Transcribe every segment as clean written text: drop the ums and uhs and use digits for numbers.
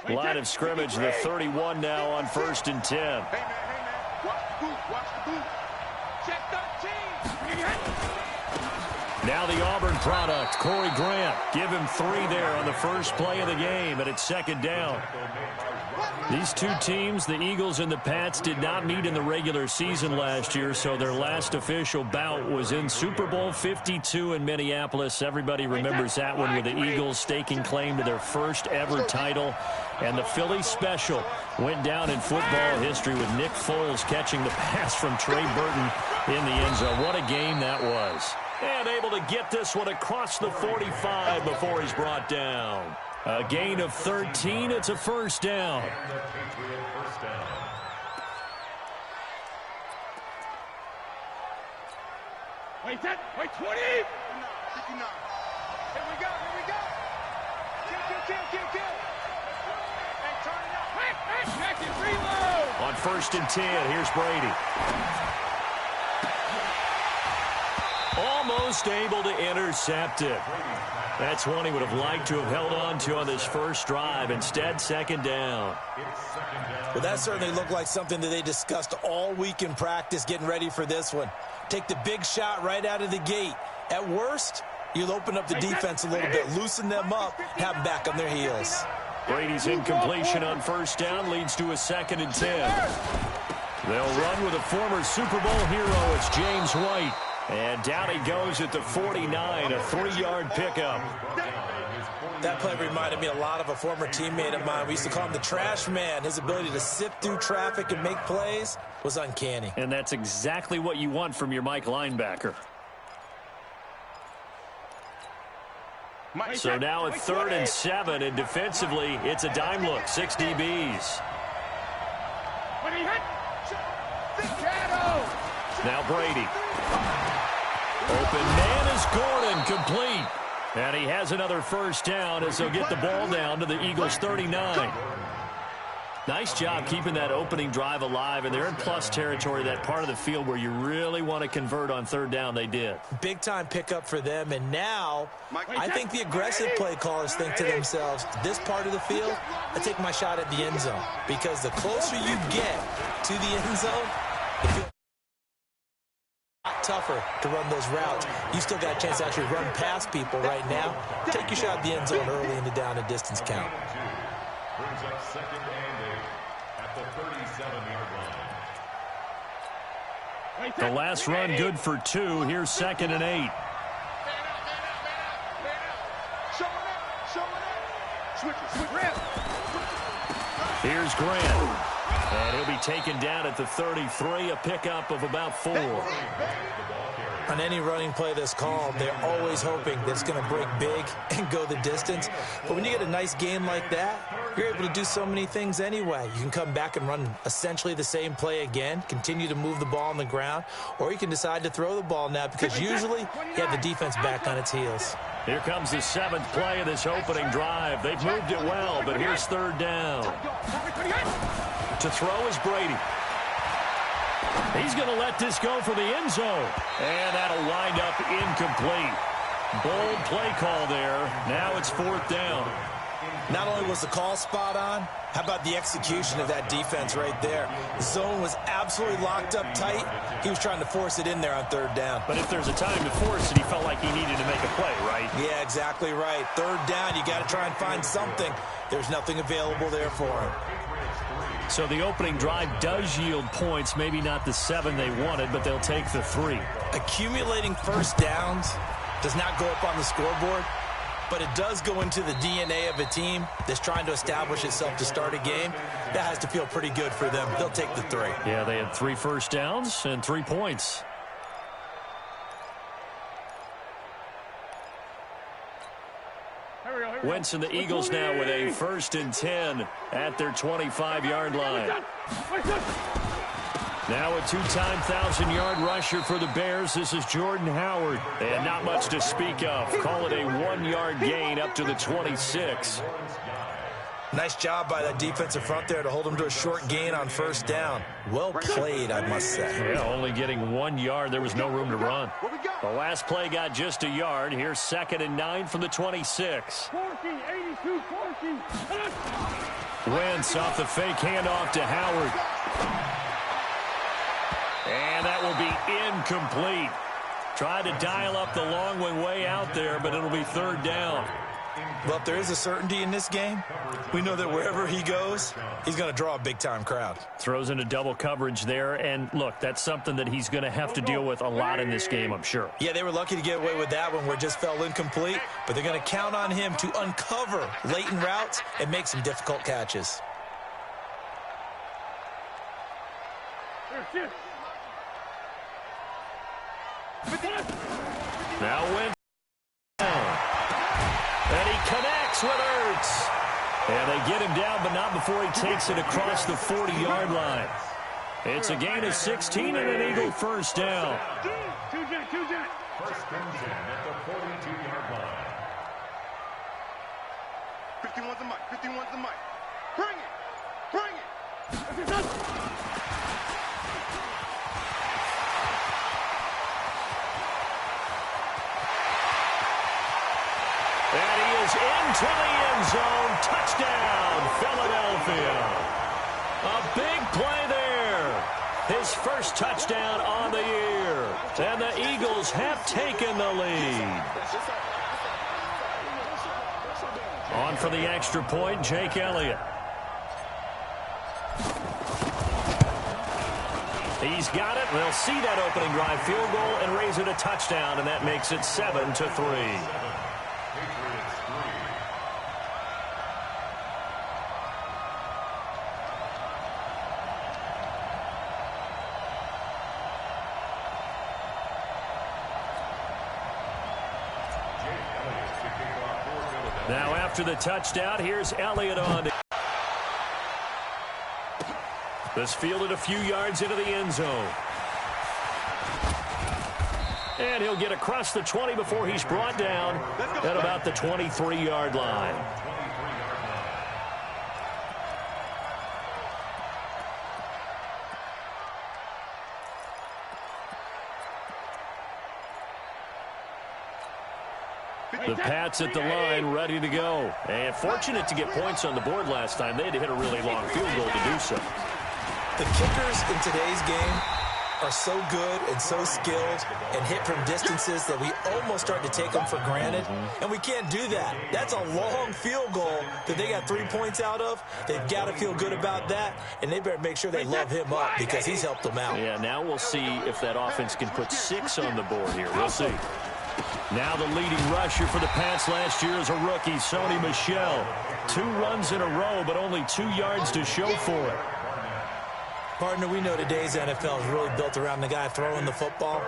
Line of scrimmage, the 31 now on 1st and 10. Hey, man. Watch the boot. Watch the boot. Check 13. Now the Auburn product, Corey Grant. Give him 3 there on the first play of the game, and it's 2nd down. These two teams, the Eagles and the Pats, did not meet in the regular season last year, so their last official bout was in Super Bowl 52 in Minneapolis. Everybody remembers that one with the Eagles staking claim to their first ever title. And the Philly special went down in football history with Nick Foles catching the pass from Trey Burton in the end zone. What a game that was. And able to get this one across the 45 before he's brought down. A gain of 13. It's a 1st down. Wait, 20. 59. Here we go. Kill. Hey, turn it up. Back and reload. On 1st and 10, here's Brady. Almost able to intercept it. That's one he would have liked to have held on to on this first drive. Instead, 2nd down. Well, that certainly looked like something that they discussed all week in practice getting ready for this one. Take the big shot right out of the gate. At worst, you'll open up the defense a little bit, loosen them up, have them back on their heels. Brady's incompletion on 1st down leads to a 2nd and 10. They'll run with a former Super Bowl hero. It's James White. And down he goes at the 49, a 3-yard pickup. That play reminded me a lot of a former teammate of mine. We used to call him the trash man. His ability to sift through traffic and make plays was uncanny. And that's exactly what you want from your Mike linebacker. So now at 3rd and 7, and defensively, it's a dime look, 6 DBs. Now Brady. Open man is Gordon, complete. And he has another 1st down as they'll get the ball down to the Eagles' 39. Nice job keeping that opening drive alive, and they're in plus territory, that part of the field where you really want to convert on 3rd down. They did. Big-time pickup for them, and now I think the aggressive play callers think to themselves, this part of the field, I take my shot at the end zone, because the closer you get to the end zone, the field tougher to run those routes. You still got a chance to actually run past people right now. Take your shot at the end zone early in the down and distance count. Brings up 2nd and 8 at the 37-yard line. The last run good for 2. Here's 2nd and 8. Here's Grant. And he'll be taken down at the 33, a pickup of about 4. On any running play that's called, they're always hoping that it's going to break big and go the distance. But when you get a nice game like that, you're able to do so many things anyway. You can come back and run essentially the same play again, continue to move the ball on the ground, or you can decide to throw the ball now because usually you have the defense back on its heels. Here comes the 7th play of this opening drive. They've moved it well, but here's 3rd down. To throw is Brady. He's going to let this go for the end zone. And that'll wind up incomplete. Bold play call there. Now it's 4th down. Not only was the call spot on, how about the execution of that defense right there? The zone was absolutely locked up tight. He was trying to force it in there on 3rd down. But if there's a time to force it, he felt like he needed to make a play, right? Yeah, exactly right. 3rd down, you got to try and find something. There's nothing available there for him. So the opening drive does yield points, maybe not the 7 they wanted, but they'll take the 3. Accumulating 1st downs does not go up on the scoreboard, but it does go into the DNA of a team that's trying to establish itself to start a game. That has to feel pretty good for them. They'll take the 3. Yeah, they had 3 first downs and 3 points. Wentz and the Eagles now with a 1st and 10 at their 25-yard line. Now a 2-time 1,000-yard rusher for the Bears. This is Jordan Howard. And not much to speak of. Call it a 1-yard gain up to the 26. Nice job by that defensive front there to hold him to a short gain on first down. Well played, I must say. Yeah, only getting 1 yard. There was no room to run. The last play got just a yard. Here's 2nd and 9 from the 26. 14, 82, 14. Wentz off the fake handoff to Howard. And that will be incomplete. Tried to dial up the long way out there, but it'll be 3rd down. Well, if there is a certainty in this game, we know that wherever he goes, he's going to draw a big-time crowd. Throws into double coverage there, and look, that's something that he's going to have to deal with a lot in this game, I'm sure. Yeah, they were lucky to get away with that one where it just fell incomplete, but they're going to count on him to uncover latent routes and make some difficult catches. Now Wentz. And he connects with Ertz. And they get him down, but not before he takes it across the 40-yard line. It's a gain of 16 and an Eagle first down. Two jet. First and 10 at the 42-yard line. 51's the mic. 51's the mic. Bring it. And he is into the end zone. Touchdown, Philadelphia. A big play there. His first touchdown on the year. And the Eagles have taken the lead. On for the extra point, Jake Elliott. He's got it. They'll see that opening drive field goal and raise it a touchdown, and that makes it 7-3. Now after the touchdown, here's Elliott on. This fielded a few yards into the end zone. And he'll get across the 20 before he's brought down at about the 23-yard line. The Pats at the line, ready to go. And fortunate to get points on the board last time. They had to hit a really long field goal to do so. The kickers in today's game are so good and so skilled and hit from distances that we almost start to take them for granted. And we can't do that. That's a long field goal that they got 3 points out of. They've got to feel good about that, and they better make sure they love him up because he's helped them out. Yeah, now we'll see if that offense can put 6 on the board here. We'll see. Now the leading rusher for the Pats last year is a rookie, Sony Michel. 2 runs in a row, but only 2 yards to show for it. Partner, we know today's NFL is really built around the guy throwing the football.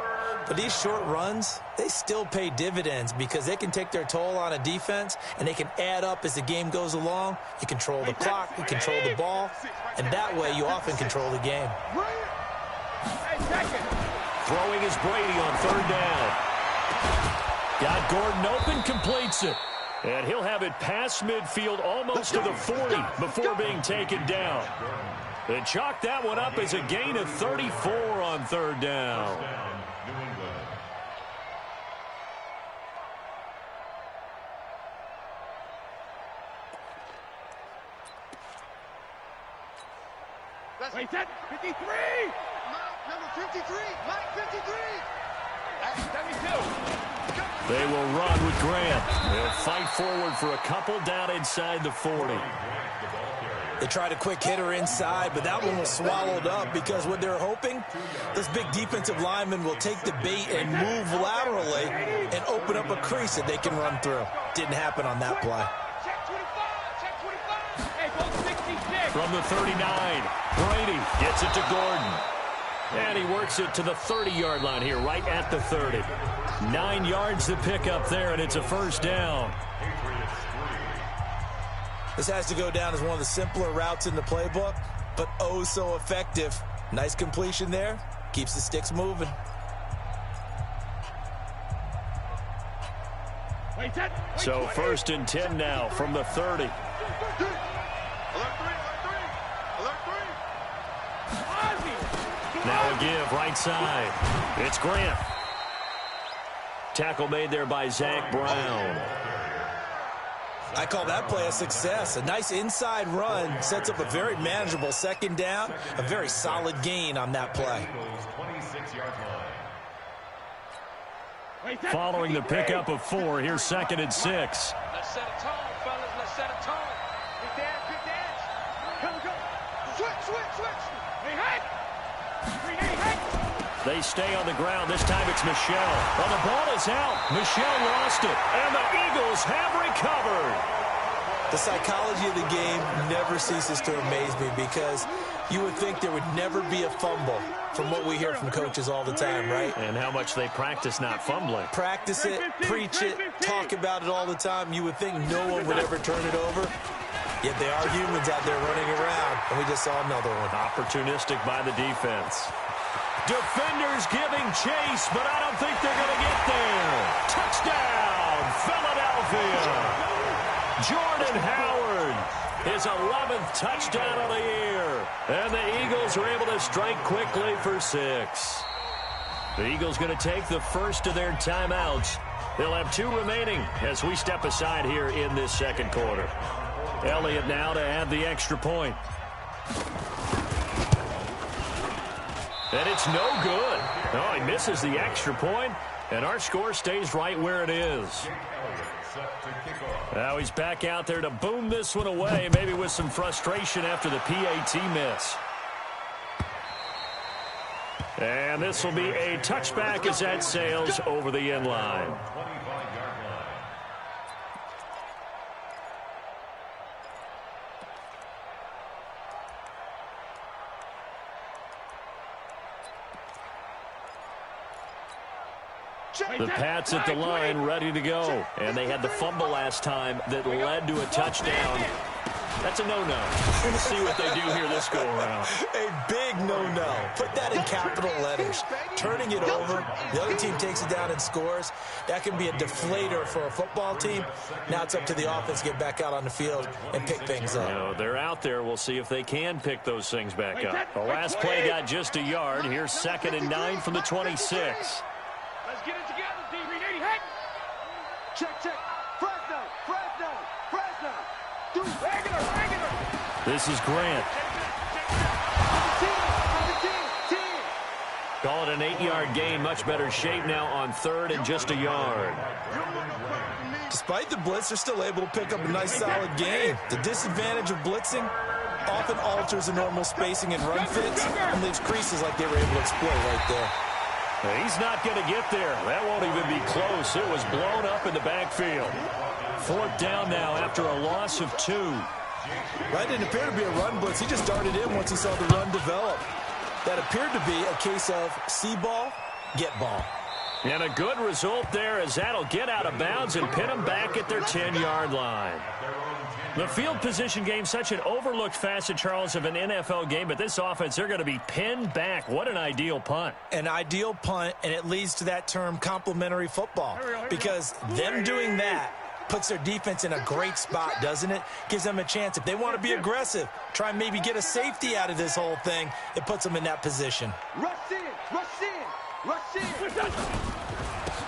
But these short runs, they still pay dividends because they can take their toll on a defense, and they can add up as the game goes along. You control the clock, you control the ball, and that way you often control the game. Throwing is Brady on 3rd down. Got Gordon open, completes it. And he'll have it past midfield almost to the 40 before being taken down. They chalk that one up as a gain of 34 on 3rd down. Wait, that 53! Number 53! Mike 53! 72! They will run with Grant. They'll fight forward for a couple down inside the 40. They tried a quick hitter inside, but that one was swallowed up because what they're hoping, this big defensive lineman will take the bait and move laterally and open up a crease that they can run through. Didn't happen on that play. Check 25! Check 25! Hey, both 66! From the 39, Brady gets it to Gordon. And he works it to the 30-yard line here, right at the 30. 9 yards to pick up there, and it's a first down. This has to go down as one of the simpler routes in the playbook, but oh so effective. Nice completion there. Keeps the sticks moving. So 1st and 10 now from the 30. Now a give, right side. It's Grant. Tackle made there by Zach Brown. I call that play a success. A nice inside run sets up a very manageable second down, a very solid gain on that play. Following the pickup of 4, here's 2nd and 6. Let's set a tone, fellas. Let's set a tone. Big dance. Go. Switch. Hey. They stay on the ground. This time it's Michelle. Well, the ball is out. Michelle lost it. And the Eagles have recovered. The psychology of the game never ceases to amaze me because you would think there would never be a fumble from what we hear from coaches all the time, right? And how much they practice not fumbling. Practice it, preach it, talk about it all the time. You would think no one would ever turn it over. Yet they are humans out there running around, and we just saw another one. Opportunistic by the defense. Defenders giving chase, but I don't think they're going to get there. Touchdown, Philadelphia. Jordan Howard, his 11th touchdown of the year. And the Eagles are able to strike quickly for 6. The Eagles going to take the first of their timeouts. They'll have 2 remaining as we step aside here in this second quarter. Elliott now to add the extra point. And it's no good. Oh, he misses the extra point, and our score stays right where it is. Now he's back out there to boom this one away, maybe with some frustration after the PAT miss. And this will be a touchback as that sails over the end line. The Pats at the line, ready to go. And they had the fumble last time that led to a touchdown. That's a no-no. We'll see what they do here this go-around. A big no-no. Put that in capital letters. Turning it over, the other team takes it down and scores. That can be a deflator for a football team. Now it's up to the offense to get back out on the field and pick things up. You know, they're out there. We'll see if they can pick those things back up. The last play got just a yard. Here's 2nd and 9 from the 26. Let's get it together, D. Hey. Check. Fresno. Dude, regular. This is Grant. Call it an 8-yard gain. Much better shape now on 3rd and just a yard. Despite the blitz, they're still able to pick up a nice solid gain. The disadvantage of blitzing often alters the normal spacing and run fits and leaves creases like they were able to exploit right there. He's not going to get there. That won't even be close. It was blown up in the backfield. 4th down now after a loss of 2. Right, didn't appear to be a run blitz. He just darted in once he saw the run develop. That appeared to be a case of see ball, get ball. And a good result there as that'll get out of bounds and pin them back at their 10-yard line. The field position game, such an overlooked facet, Charles, of an NFL game, but this offense, they're going to be pinned back. What an ideal punt. An ideal punt, and it leads to that term complementary football, because them doing that puts their defense in a great spot, doesn't it? Gives them a chance. If they want to be aggressive, try and maybe get a safety out of this whole thing, it puts them in that position. Rush in.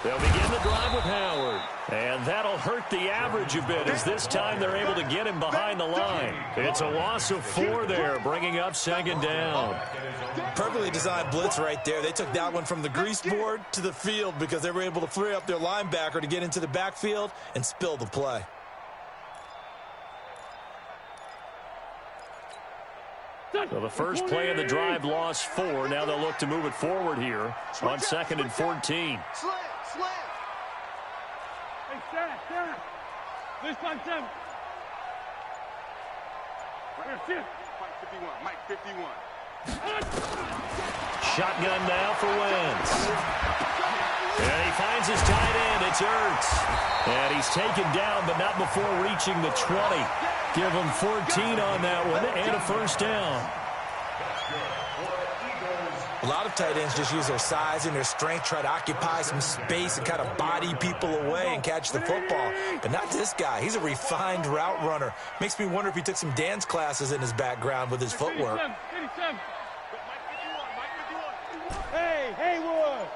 They'll begin the drive with Howard. And that'll hurt the average a bit as this time they're able to get him behind the line. It's a loss of 4 there, bringing up 2nd down. Perfectly designed blitz right there. They took that one from the grease board to the field because they were able to free up their linebacker to get into the backfield and spill the play. So the first play of the drive lost 4. Now they'll look to move it forward here on 2nd and 14. Slam. Hey, Sarah. This one, Tim. Right here, Mike 51. Shotgun now for Wentz. And he finds his tight end. It's Ertz. And he's taken down, but not before reaching the 20. Give him 14 on that one and a 1st down. A lot of tight ends just use their size and their strength, try to occupy some space and kind of body people away and catch the football. But not this guy. He's a refined route runner. Makes me wonder if he took some dance classes in his background with his footwork. 87. Hey, Haywood!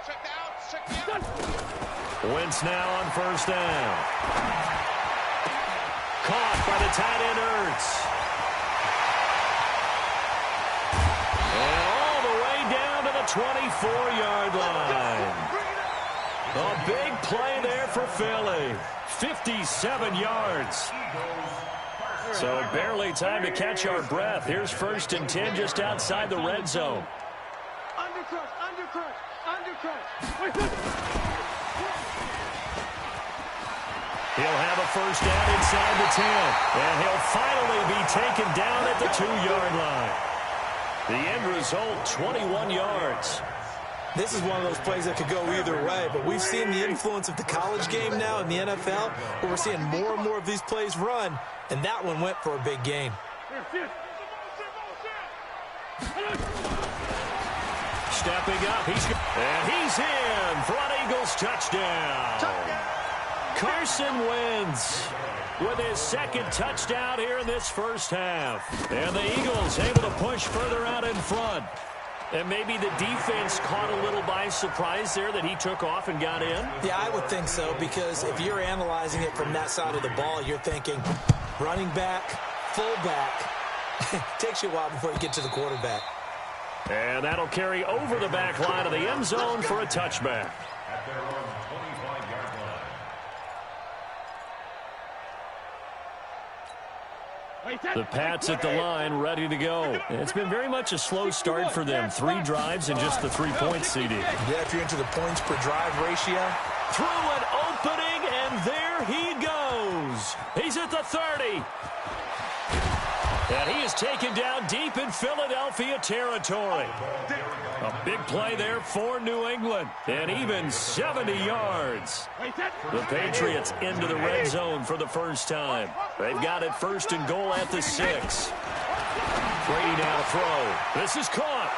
Check the out. Wentz now on first down. Caught by the tight end Ertz. And all the way down to the 24-yard line. A big play there for Philly. 57 yards. So barely time to catch our breath. Here's 1st and 10 just outside the red zone. He'll have a first down inside the 10. And he'll finally be taken down at the 2-yard line. The end result, 21 yards. This is one of those plays that could go either way, but we've seen the influence of the college game now in the NFL, where we're seeing more and more of these plays run, and that one went for a big gain. Stepping up, he's in for an Eagles touchdown. Carson Wentz with his 2nd touchdown here in this first half. And the Eagles able to push further out in front. And maybe the defense caught a little by surprise there that he took off and got in? Yeah, I would think so, because if you're analyzing it from that side of the ball, you're thinking running back, fullback. Takes you a while before you get to the quarterback. And that'll carry over the back line of the end zone for a touchback. At their own 25-yard line. The Pats at the line, ready to go. It's been very much a slow start for them. 3 drives and just the 3 points, CD. Yeah, if you're into the points per drive ratio. Through an opening, and there he goes. He's at the 30. And he is taken down deep in Philadelphia territory. A big play there for New England. And even 70 yards. The Patriots into the red zone for the first time. They've got it 1st and goal at the 6. Brady now to throw. This is caught.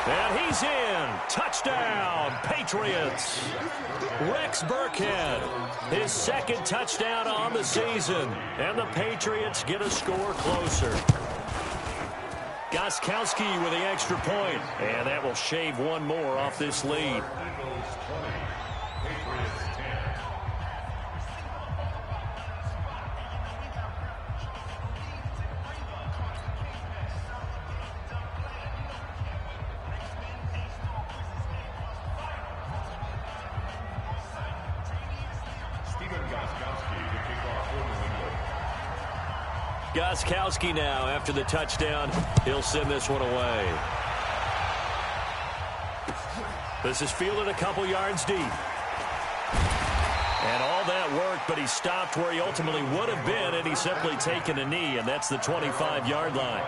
And he's in. Touchdown, Patriots. Rex Burkhead, his 2nd touchdown on the season. And the Patriots get a score closer. Gostkowski with the extra point. And that will shave one more off this lead. Gostkowski now after the touchdown. He'll send this one away. This is fielded a couple yards deep. And all that worked, but he stopped where he ultimately would have been, and he's simply taken a knee, and that's the 25-yard line.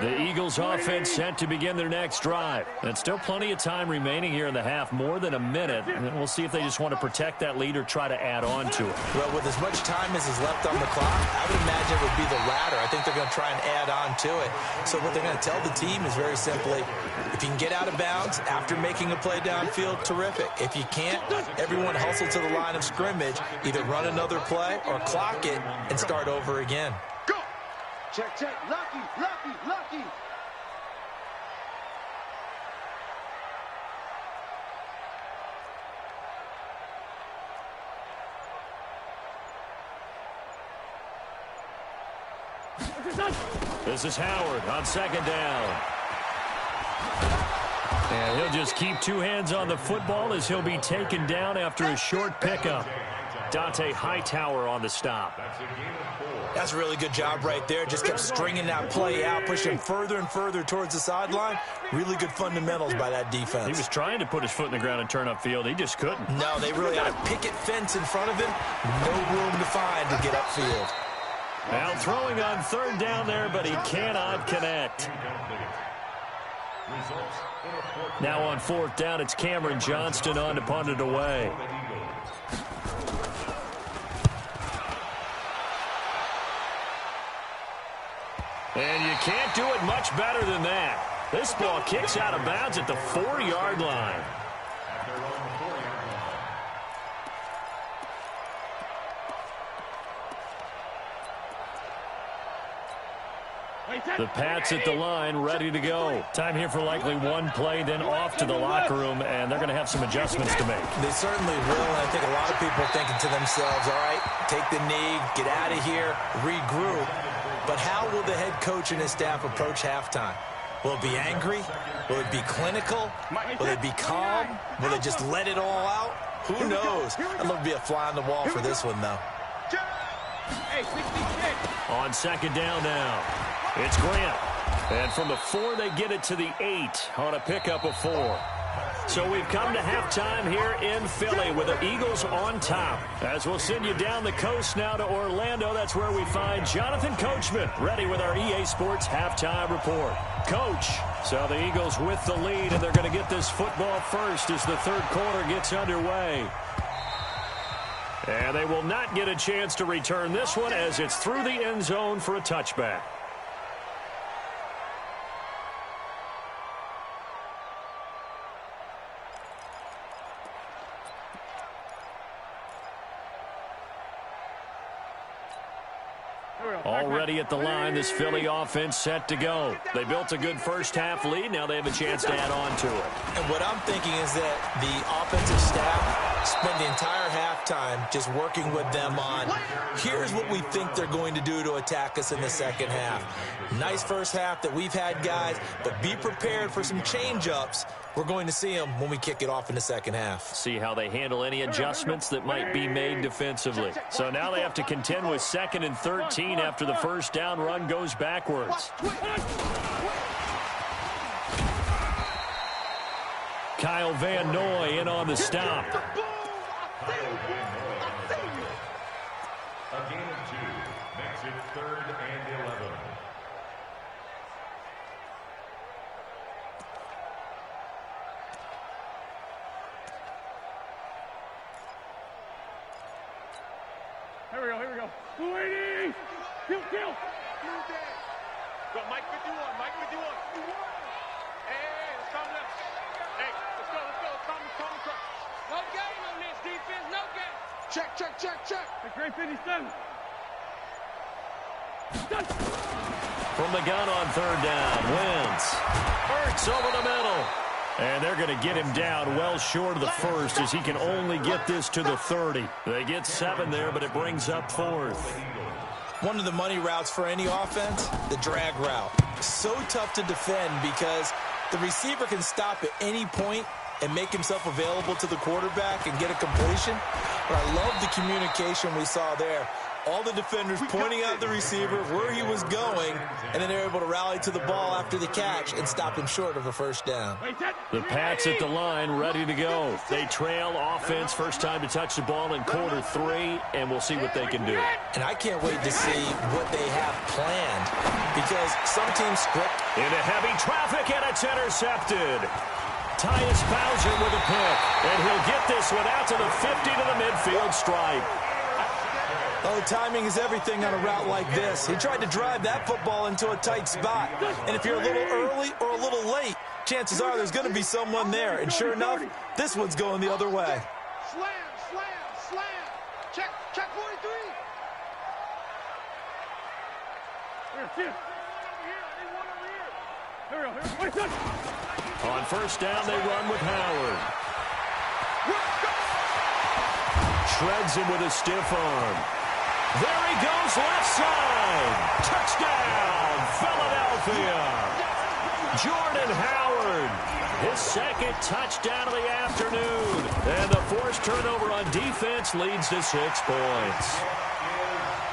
The Eagles offense set to begin their next drive. And still plenty of time remaining here in the half, more than a minute. And we'll see if they just want to protect that lead or try to add on to it. Well, with as much time as is left on the clock, I would imagine it would be the latter. I think they're going to try and add on to it. So what they're going to tell the team is very simply, if you can get out of bounds after making a play downfield, terrific. If you can't, everyone hustle to the line of scrimmage, either run another play or clock it and start over again. Check, check. Lucky, lucky, lucky. This is Howard on 2nd down. And he'll just keep 2 hands on the football as he'll be taken down after a short pickup. Dante Hightower on the stop. That's a really good job right there. Just kept stringing that play out, pushing further and further towards the sideline. Really good fundamentals by that defense. He was trying to put his foot in the ground and turn upfield. He just couldn't. No, they really had a picket fence in front of him. No room to find to get upfield. Now throwing on 3rd down there, but he cannot connect. Now on 4th down, it's Cameron Johnston on to punt it away. And you can't do it much better than that. This ball kicks out of bounds at the 4-yard line. The Pats at the line, ready to go. Time here for likely one play, then off to the locker room, and they're going to have some adjustments to make. They certainly will, and I think a lot of people are thinking to themselves, all right, take the knee, get out of here, regroup. But how will the head coach and his staff approach halftime? Will it be angry? Will it be clinical? Will it be calm? Will they just let it all out? Who knows? I'd love to be a fly on the wall for this one, though. On second down now, it's Grant. And from the 4, they get it to the 8 on a pickup of 4. So we've come to halftime here in Philly with the Eagles on top. As we'll send you down the coast now to Orlando, that's where we find Jonathan Coachman, ready with our EA Sports halftime report. Coach, so the Eagles with the lead, and they're going to get this football first as the third quarter gets underway. And they will not get a chance to return this one as it's through the end zone for a touchback. Already at the line, this Philly offense set to go. They built a good first-half lead. Now they have a chance to add on to it. And what I'm thinking is that the offensive staff spend the entire halftime just working with them on, here's what we think they're going to do to attack us in the second half. Nice first half that we've had, guys, but be prepared for some change-ups. We're going to see them when we kick it off in the second half. See how they handle any adjustments that might be made defensively. So now they have to contend with 2nd and 13 after the first down run goes backwards. Kyle Van Noy in on the stop. A gain of 2 makes it 3rd and 11. Here we go. 280! Kill! Go, Mike 51, Mike 51. Hey, let's calm down. Hey, let's go. Calm. No game on this defense, no game. Check. The great 57. From the gun on third down, Wentz. Hurts over the middle. And they're going to get him down well short of the first as he can only get this to the 30. They get 7 there, but it brings up 4th. One of the money routes for any offense, the drag route. So tough to defend because the receiver can stop at any point and make himself available to the quarterback and get a completion. But I love the communication we saw there. All the defenders pointing out the receiver where he was going, and then they're able to rally to the ball after the catch and stop him short of a first down. The Pats at the line, ready to go. They trail offense, first time to touch the ball in quarter 3, and we'll see what they can do. And I can't wait to see what they have planned because some teams script. Into heavy traffic, and it's intercepted. Tyus Bowser with a pick, and he'll get this one out to the 50 to the midfield stripe. Oh, timing is everything on a route like this. He tried to drive that football into a tight spot. And if you're a little early or a little late, chances are there's going to be someone there. And sure enough, this one's going the other way. Slam. Check 43. Here. On first down, they run with Howard. Shreds him with a stiff arm. There he goes, left side. Touchdown, Philadelphia. Jordan Howard, his 2nd touchdown of the afternoon. And the forced turnover on defense leads to 6 points.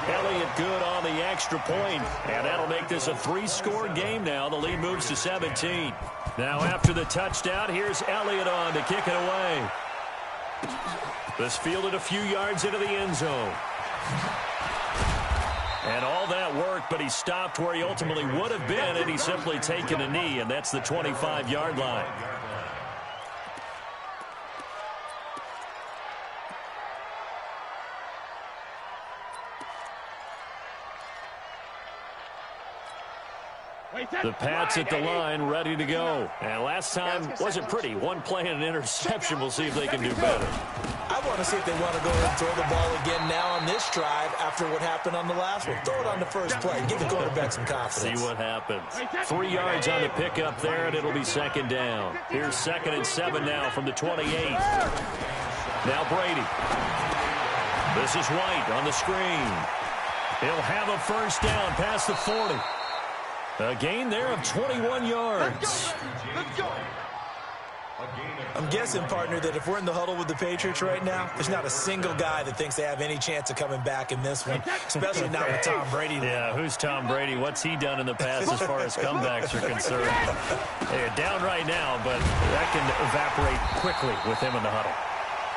Elliott good on the extra point, and that'll make this a 3-score game now. The lead moves to 17. Now after the touchdown, here's Elliott on to kick it away. This fielded a few yards into the end zone. And all that work, but he stopped where he ultimately would have been had he simply taken a knee, and that's the 25-yard line. The Pats at the line, ready to go. And last time wasn't pretty. One play and an interception. We'll see if they can do better. I want to see if they want to go ahead and throw the ball again now on this drive after what happened on the last one. Throw it on the first play and give the quarterback some confidence. See what happens. 3 yards on the pickup there, and it'll be second down. Here's 2nd and 7 now from the 28. Now Brady. This is White on the screen. He'll have a first down past the 40. A gain there of 21 yards. Let's go. I'm guessing, partner, that if we're in the huddle with the Patriots right now, there's not a single guy that thinks they have any chance of coming back in this one, especially not with Tom Brady. Yeah, who's Tom Brady? What's he done in the past as far as comebacks are concerned? They're down right now, but that can evaporate quickly with him in the huddle.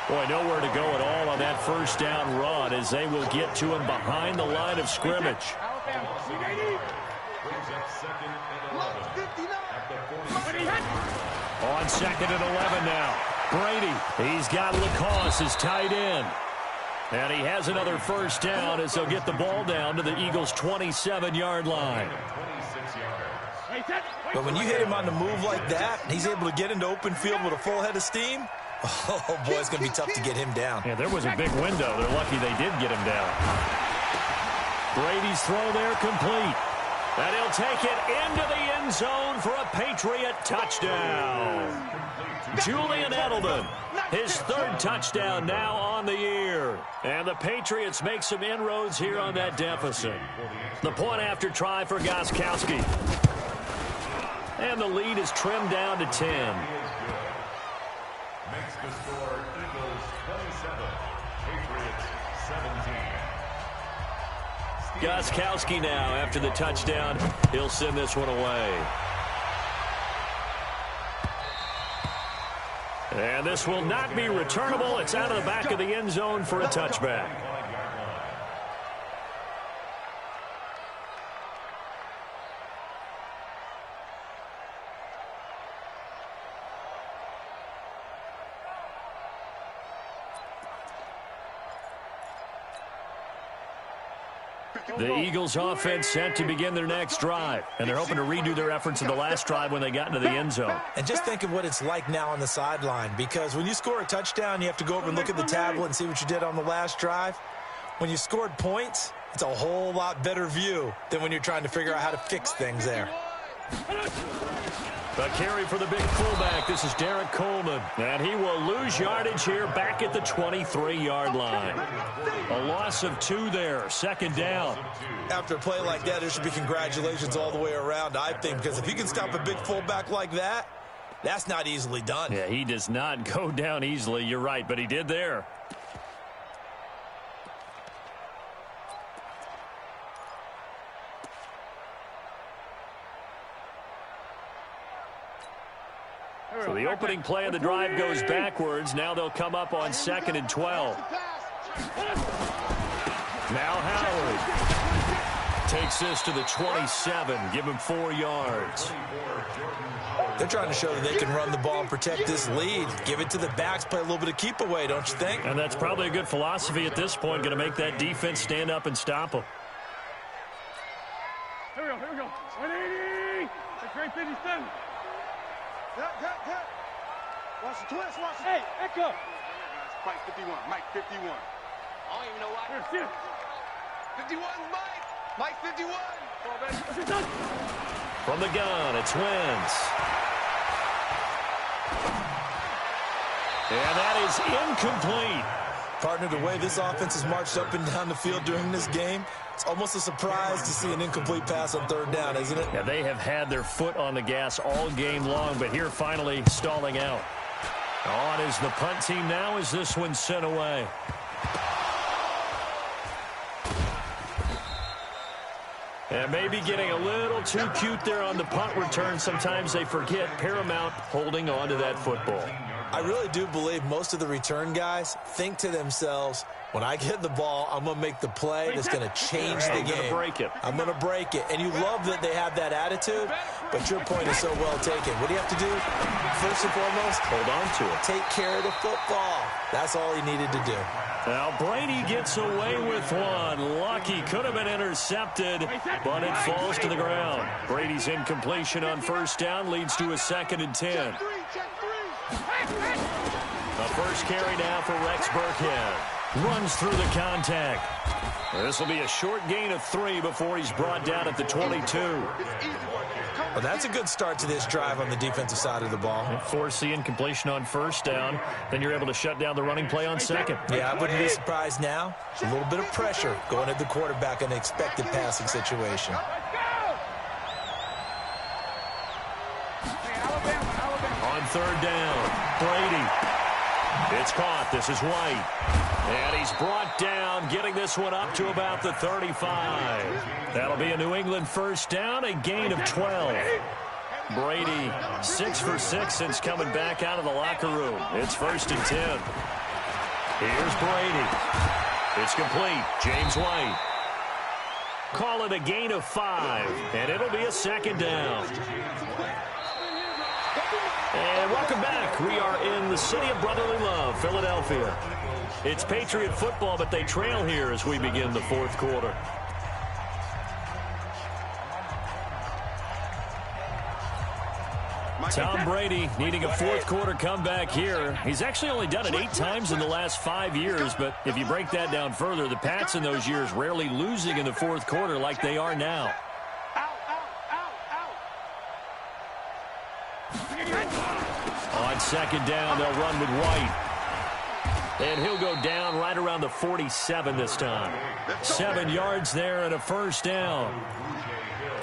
Boy, nowhere to go at all on that first down run as they will get to him behind the line of scrimmage. On 2nd and 11 now. Brady, he's got Lacoste as tight end. And he has another first down as they'll get the ball down to the Eagles' 27-yard line. But when you hit him on the move like that, and he's able to get into open field with a full head of steam, oh, boy, it's going to be tough to get him down. Yeah, there was a big window. They're lucky they did get him down. Brady's throw there complete. And he'll take it into the end zone for a Patriot touchdown. Julian Edelman, his 3rd touchdown now on the year. And the Patriots make some inroads here on that deficit. The point after try for Gostkowski. And the lead is trimmed down to 10. Makes the score Eagles 27, Patriots 17. Gostkowski now after the touchdown. He'll send this one away. And this will not be returnable. It's out of the back of the end zone for a touchback. The Eagles offense set to begin their next drive, and they're hoping to redo their efforts in the last drive when they got into the end zone. And just think of what it's like now on the sideline, because when you score a touchdown, you have to go over and look at the tablet and see what you did on the last drive. When you scored points, it's a whole lot better view than when you're trying to figure out how to fix things there. A carry for the big fullback. This is Derek Coleman. And he will lose yardage here back at the 23-yard line. A loss of 2 there. 2nd down. After a play like that, there should be congratulations all the way around, I think, because if you can stop a big fullback like that, that's not easily done. Yeah, he does not go down easily. You're right, but he did there. So the opening play of the drive goes backwards. Now they'll come up on 2nd and 12. Now Howard takes this to the 27. Give him 4 yards. They're trying to show that they can run the ball and protect this lead. Give it to the backs, play a little bit of keep away, don't you think? And that's probably a good philosophy at this point. Going to make that defense stand up and stop them. Here we go, here we go. 180. That's great 57. Watch the twist, watch the... Hey, Echo. Mike 51, Mike 51. I don't even know why. Here, 51, Mike. Mike 51. From the gun, it's Wentz. And that is incomplete. Partner, the way this offense has marched up and down the field during this game, it's almost a surprise to see an incomplete pass on 3rd down, isn't it? Yeah, they have had their foot on the gas all game long, but here finally stalling out. On is the punt team now as this one's sent away. And maybe getting a little too cute there on the punt return. Sometimes they forget paramount holding on to that football. I really do believe most of the return guys think to themselves, when I get the ball, I'm going to make the play that's going to change the game. I'm going to break it. I'm going to break it. And you love that they have that attitude, but your point is so well taken. What do you have to do? First and foremost, hold on to it. Take care of the football. That's all he needed to do. Now Brady gets away with one. Lucky, could have been intercepted, but it falls to the ground. Brady's incompletion on 1st down leads to a 2nd and 10. A first carry now for Rex Burkhead. Runs through the contact. This will be a short gain of 3 before he's brought down at the 22. Well, that's a good start to this drive on the defensive side of the ball. Force the incompletion on first down. Then you're able to shut down the running play on second. Yeah, I wouldn't be surprised now. A little bit of pressure going at the quarterback in an expected passing situation. On third down, Brady. It's caught. This is White. And he's brought down, getting this one up to about the 35. That'll be a New England first down, a gain of 12. Brady, 6 for 6 since coming back out of the locker room. It's 1st and 10. Here's Brady. It's complete. James White. Call it a gain of 5, and it'll be a 2nd down. And welcome back. We are in the city of brotherly love, Philadelphia. It's Patriot football, but they trail here as we begin the 4th quarter. Tom Brady needing a 4th quarter comeback here. He's actually only done it 8 times in the last 5 years, but if you break that down further, the Pats in those years rarely losing in the 4th quarter like they are now. On 2nd down, they'll run with White. And he'll go down right around the 47 this time. 7 yards there and a 1st down.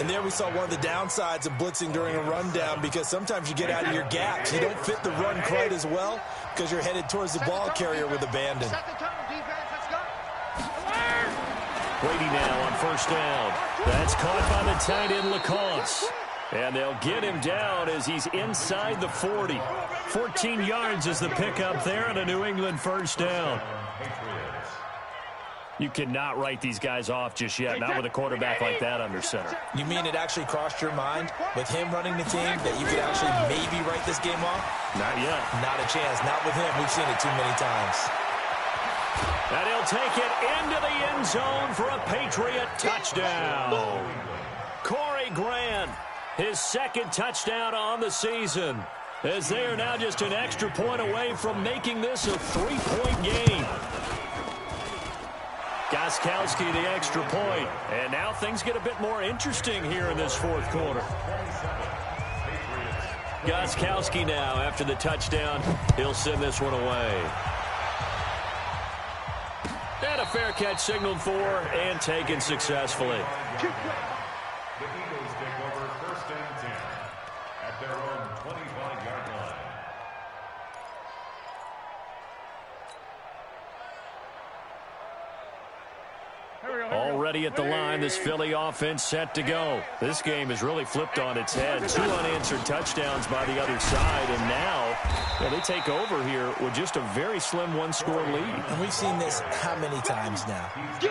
And there we saw one of the downsides of blitzing during a rundown, because sometimes you get out of your gaps. You don't fit the run quite as well because you're headed towards the ball carrier with abandon. Brady now on 1st down. That's caught by the tight end, Lacoste. And they'll get him down as he's inside the 40. 14 yards is the pickup there and a New England first down. You cannot write these guys off just yet, not with a quarterback like that under center. You mean it actually crossed your mind with him running the team that you could actually maybe write this game off? Not yet. Not a chance. Not with him. We've seen it too many times. And he'll take it into the end zone for a Patriot touchdown. Corey Grant, his 2nd touchdown on the season, as they are now just an extra point away from making this a 3-point game. Gostkowski the extra point, and now things get a bit more interesting here in this 4th quarter. Gostkowski now, after the touchdown, he'll send this one away. And a fair catch signaled for and taken successfully. The Eagles take over 1st and 10 at their own 25-yard line. Already at the line, this Philly offense set to go. This game has really flipped on its head. 2 unanswered touchdowns by the other side, and now they take over here with just a very slim 1-score lead. And we've seen this how many times now?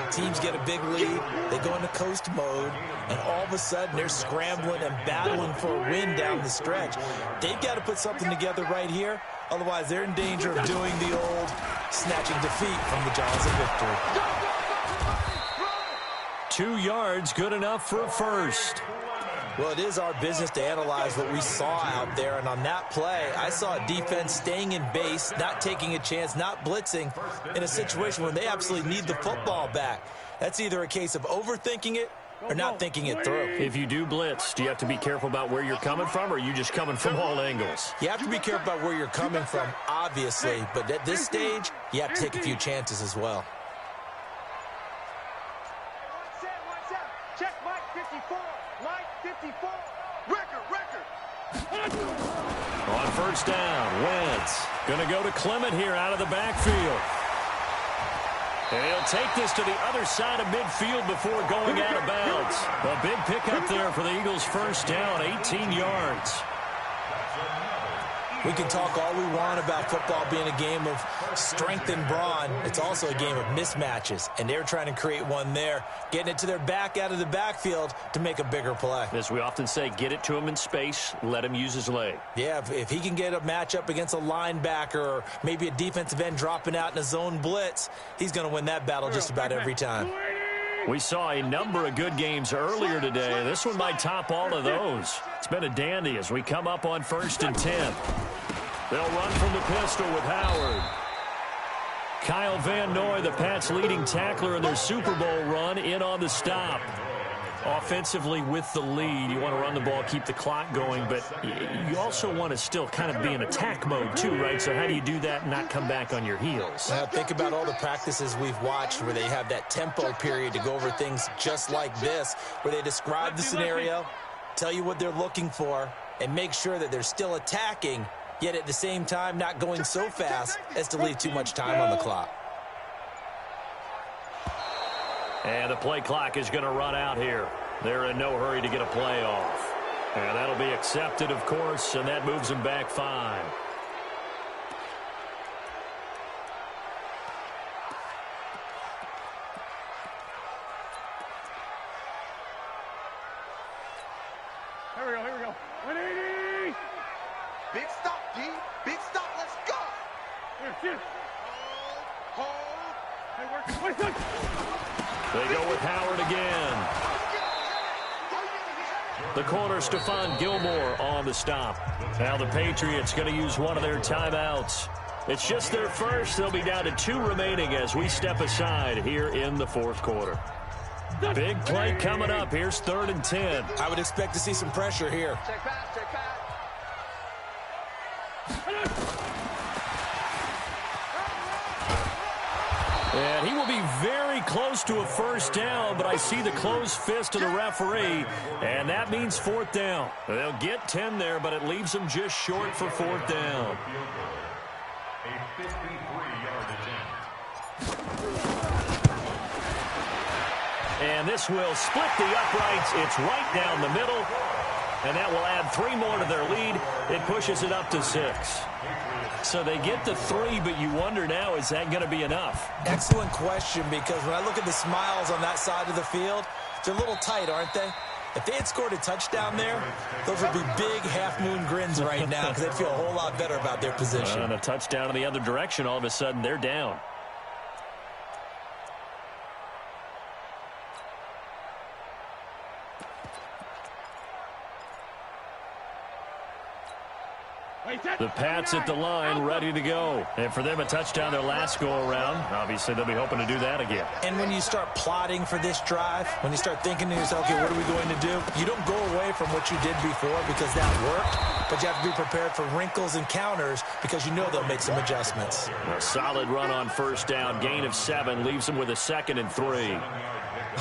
Teams get a big lead, they go into coast mode, and all of a sudden they're scrambling and battling for a win down the stretch. They've got to put something together right here, otherwise they're in danger of doing the old snatching defeat from the jaws of victory. 2 yards, good enough for a first. Well, it is our business to analyze what we saw out there, and on that play, I saw a defense staying in base, not taking a chance, not blitzing in a situation where they absolutely need the football back. That's either a case of overthinking it or not thinking it through. If you do blitz, do you have to be careful about where you're coming from, or are you just coming from all angles? You have to be careful about where you're coming from, obviously, but at this stage, you have to take a few chances as well. Check Mike 54. Mike 54. Record. On 1st down, Wentz going to go to Clement here out of the backfield. And he'll take this to the other side of midfield before going out of bounds. A big pickup there for the Eagles' first down, 18 yards. We can talk all we want about football being a game of strength and brawn. It's also a game of mismatches, and they're trying to create one there, getting it to their back out of the backfield to make a bigger play. As we often say, get it to him in space, let him use his leg. Yeah, if he can get a matchup against a linebacker or maybe a defensive end dropping out in a zone blitz, he's going to win that battle just about every time. We saw a number of good games earlier today. This one might top all of those. It's been a dandy as we come up on 1st and 10. They'll run from the pistol with Howard. Kyle Van Noy, the Pats' leading tackler in their Super Bowl run, in on the stop. Offensively with the lead, you want to run the ball, keep the clock going, but you also want to still kind of be in attack mode too, right? So how do you do that and not come back on your heels? Now, think about all the practices we've watched where they have that tempo period to go over things just like this, where they describe the scenario, tell you what they're looking for, and make sure that they're still attacking, yet at the same time not going so fast as to leave too much time on the clock. And the play clock is going to run out here. They're in no hurry to get a play off. And that'll be accepted, of course, and that moves them back 5. Here we go. 180! Big stop, D. Big stop. Let's go. Here. Hold. Hey, work. They go with Howard again. The corner, Stephon Gilmore, on the stop. Now the Patriots going to use one of their timeouts. It's just their first. They'll be down to 2 remaining as we step aside here in the 4th quarter. Big play coming up. Here's 3rd and 10. I would expect to see some pressure here. Check pass. And he will be very close to a first down, but I see the closed fist of the referee, and that means 4th down. They'll get 10 there, but it leaves them just short for 4th down. A 53-yard attempt. And this will split the uprights. It's right down the middle, and that will add 3 more to their lead. It pushes it up to 6. So they get the 3, but you wonder now, is that going to be enough? Excellent question, because when I look at the smiles on that side of the field, they're a little tight, aren't they? If they had scored a touchdown there, those would be big half-moon grins right now because they'd feel a whole lot better about their position. And a touchdown in the other direction, all of a sudden they're down. The Pats at the line, ready to go. And for them, a touchdown their last go-around. Obviously, they'll be hoping to do that again. And when you start plotting for this drive, when you start thinking to yourself, okay, what are we going to do? You don't go away from what you did before because that worked, but you have to be prepared for wrinkles and counters because you know they'll make some adjustments. A solid run on first down. Gain of 7 leaves them with a 2nd and 3.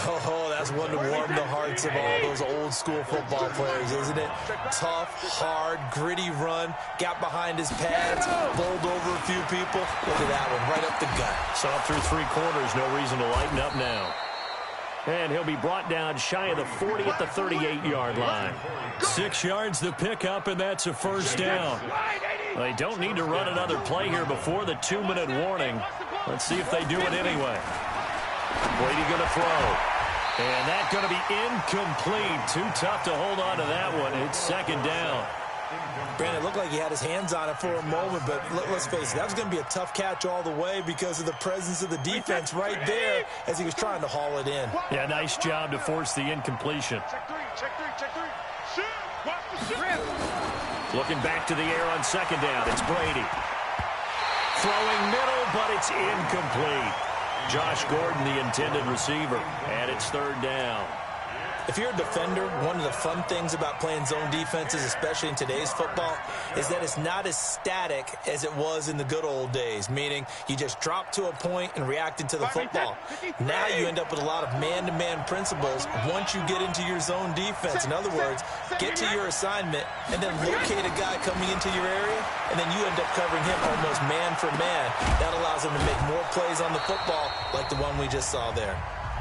Oh, that's one to warm the hearts of all those old-school football players, isn't it? Tough, hard, gritty run, got behind his pads, bowled over a few people. Look at that one, right up the gut. Saw through 3 quarters, no reason to lighten up now. And he'll be brought down shy of the 40 at the 38-yard line. 6 yards the pickup, and that's a first down. They don't need to run another play here before the 2-minute warning. Let's see if they do it anyway. Brady going to throw. And that's going to be incomplete. Too tough to hold on to that one. It's 2nd down. Brandon, it looked like he had his hands on it for a moment, but let's face it, that was going to be a tough catch all the way because of the presence of the defense right there as he was trying to haul it in. Yeah, nice job to force the incompletion. Check three. Shoot! Watch the shoot! Looking back to the air on 2nd down. It's Brady. Throwing middle, but it's incomplete. Josh Gordon, the intended receiver, and it's 3rd down. If you're a defender, one of the fun things about playing zone defenses, especially in today's football, is that it's not as static as it was in the good old days, meaning you just drop to a point and reacted to the football. Now you end up with a lot of man-to-man principles once you get into your zone defense. In other words, get to your assignment and then locate a guy coming into your area, and then you end up covering him almost man for man. That allows him to make more plays on the football like the one we just saw there.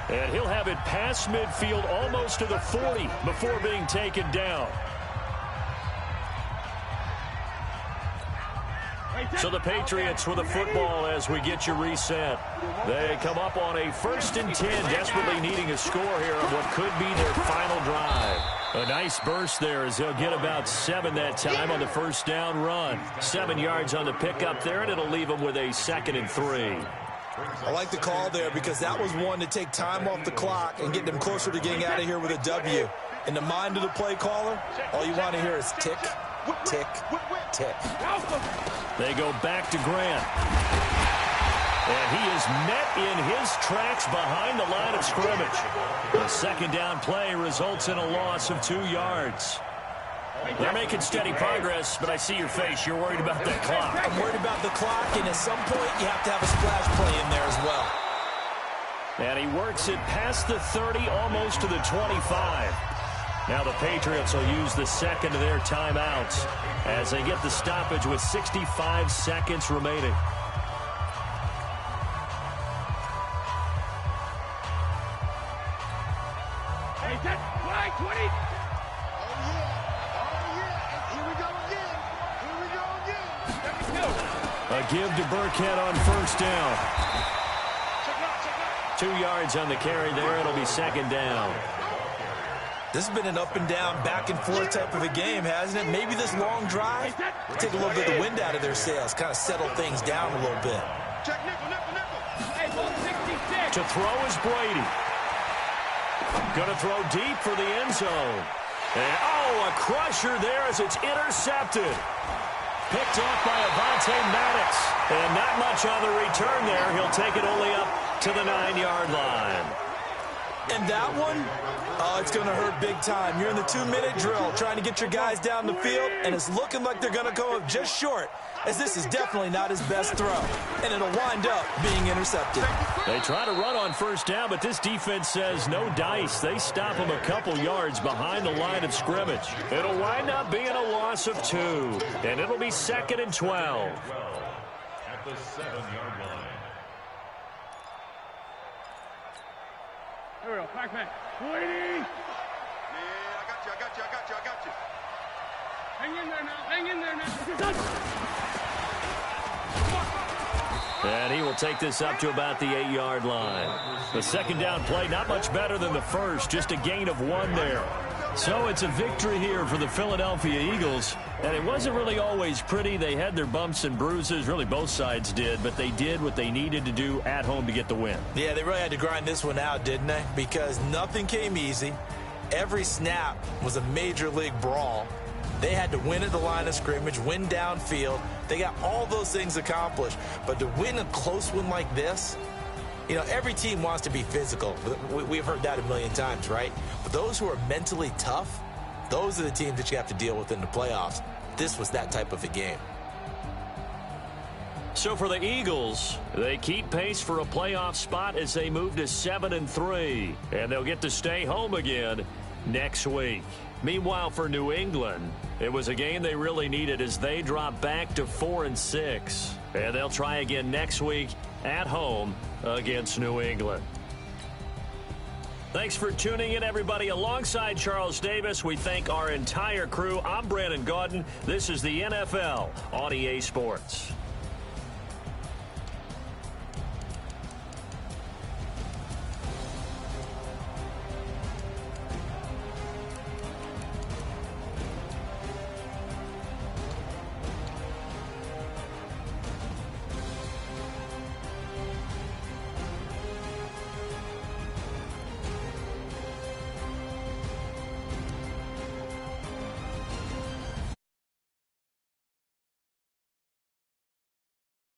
And he'll have it past midfield almost to the 40 before being taken down. So the Patriots with the football as we get you reset. They come up on a 1st and 10, desperately needing a score here on what could be their final drive. A nice burst there as they'll get about 7 that time on the first down run. 7 yards on the pickup there, and it'll leave them with a 2nd and 3. I like the call there because that was one to take time off the clock and get them closer to getting out of here with a W. In the mind of the play caller, all you want to hear is tick, tick, tick. They go back to Grant. And he is met in his tracks behind the line of scrimmage. The second down play results in a loss of 2 yards. They're making steady progress, but I see your face. You're worried about that clock. I'm worried about the clock, and at some point you have to have a splash play in there as well. And he works it past the 30, almost to the 25. Now the Patriots will use the second of their timeouts as they get the stoppage with 65 seconds remaining. Hey, that's fly 20. A give to Burkhead on first down. 2 yards on the carry there. It'll be second down. This has been an up and down, back and forth type of a game, hasn't it? Maybe this long drive will take a little bit of the wind out of their sails, kind of settle things down a little bit. Hey, ball 66. To throw is Brady. Going to throw deep for the end zone. And, a crusher there as it's intercepted. Picked off by Avonte Maddox. And not much on the return there. He'll take it only up to the 9-yard line. And that one, it's going to hurt big time. You're in the 2-minute drill trying to get your guys down the field, and it's looking like they're going to come up just short, as this is definitely not his best throw. And it'll wind up being intercepted. They try to run on first down, but this defense says no dice. They stop him a couple yards behind the line of scrimmage. It'll wind up being a loss of 2, and it'll be second and 12. At the 7-yard line. Here we go, back. Brady! Yeah, I got you. Hang in there now. And he will take this up to about the 8-yard line. The second down play, not much better than the first, just a gain of 1 there. So it's a victory here for the Philadelphia Eagles. And it wasn't really always pretty. They had their bumps and bruises. Really, both sides did. But they did what they needed to do at home to get the win. Yeah, they really had to grind this one out, didn't they? Because nothing came easy. Every snap was a major league brawl. They had to win at the line of scrimmage, win downfield. They got all those things accomplished. But to win a close one like this, you know, every team wants to be physical. We've heard that a million times, right? But those who are mentally tough, those are the teams that you have to deal with in the playoffs. This was that type of a game. So for the Eagles, they keep pace for a playoff spot as they move to 7-3. And they'll get to stay home again next week. Meanwhile, for New England, it was a game they really needed as they drop back to 4-6. And they'll try again next week at home against New England. Thanks for tuning in, everybody. Alongside Charles Davis, we thank our entire crew. I'm Brandon Gaudin. This is the NFL on EA Sports.